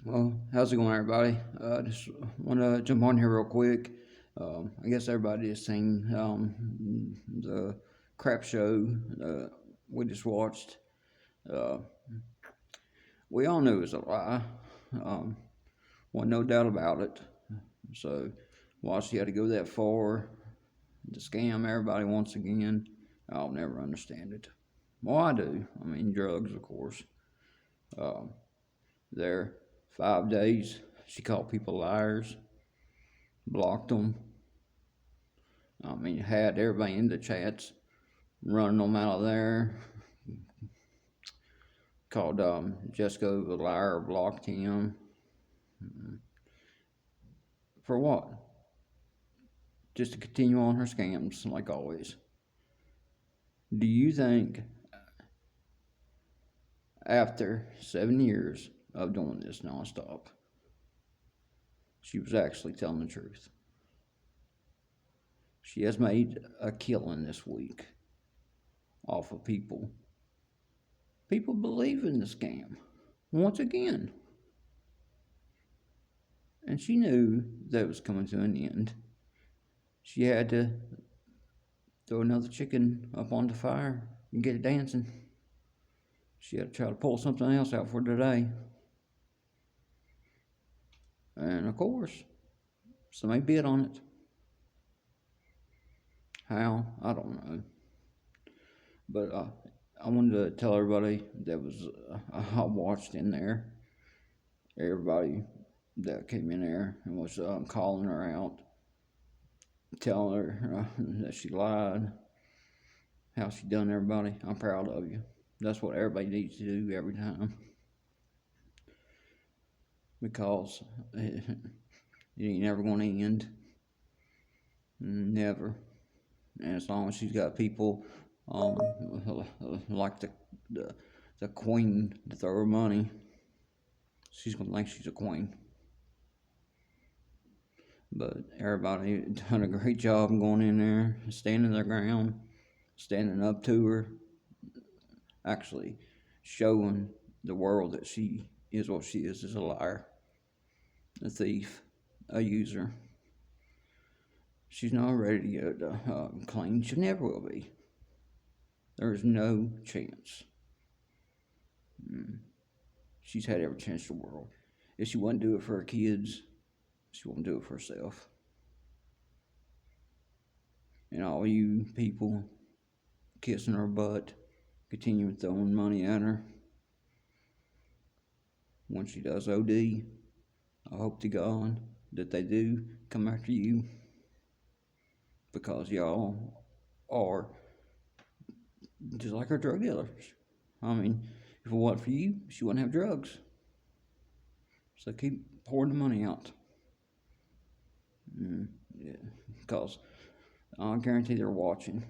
Well, how's it going, everybody? Just want to jump on here real quick. I guess everybody has seen the crap show we just watched. Uh, we all knew it was a lie. Um, wasn't no doubt about it. So, why she had to go that far to scam everybody once again, I'll never understand it. Well, I do. I mean, drugs, of course. Um, there, 5 days, she called people liars, blocked them. I mean, had everybody in the chats, running them out of there. Called Jessica a liar, blocked him. For what? Just to continue on her scams, like always. Do you think, after 7 years of doing this nonstop, she was actually telling the truth? She has made a killing this week off of people. People believe in the scam once again. And she knew that it was coming to an end. She had to throw another chicken up on the fire and get it dancing. She had to try to pull something else out for today. And of course, somebody bid on it. How? I don't know. But I wanted to tell everybody that was I watched in there. Everybody that came in there and was calling her out, telling her that she lied, how she done everybody. I'm proud of you. That's what everybody needs to do every time. Because it ain't never going to end. Never. And as long as she's got people like the queen to throw her money, she's going to think she's a queen. But everybody done a great job going in there, standing their ground, standing up to her, actually showing the world that she is what she is a liar, a thief, a user. She's not ready to go to clean. She never will be. There is no chance. She's had every chance in the world. If she wouldn't do it for her kids, she won't do it for herself. And all you people kissing her butt, continuing throwing money at her. When she does OD, I hope to God that they do come after you, because y'all are just like her drug dealers. I mean, if it wasn't for you, she wouldn't have drugs. So keep pouring the money out. Yeah, because I guarantee they're watching.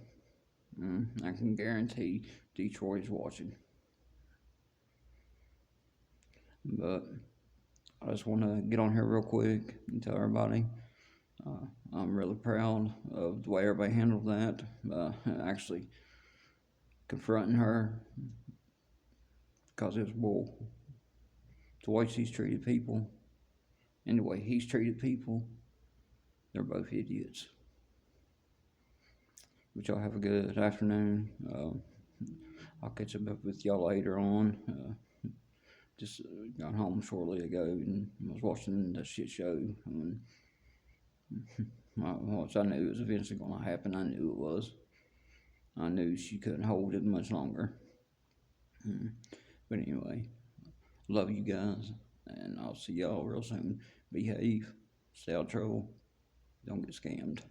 I can guarantee Detroit's watching. But I just want to get on here real quick and tell everybody I'm really proud of the way everybody handled that. Actually confronting her, because it was bull. The way she's treated people and the way he's treated people, they're both idiots. But y'all have a good afternoon. I'll catch up with y'all later on. Just got home shortly ago and was watching the shit show. Once I knew it was eventually going to happen, I knew it was. I knew she couldn't hold it much longer. But anyway, love you guys, and I'll see y'all real soon. Behave, stay out of trouble, don't get scammed.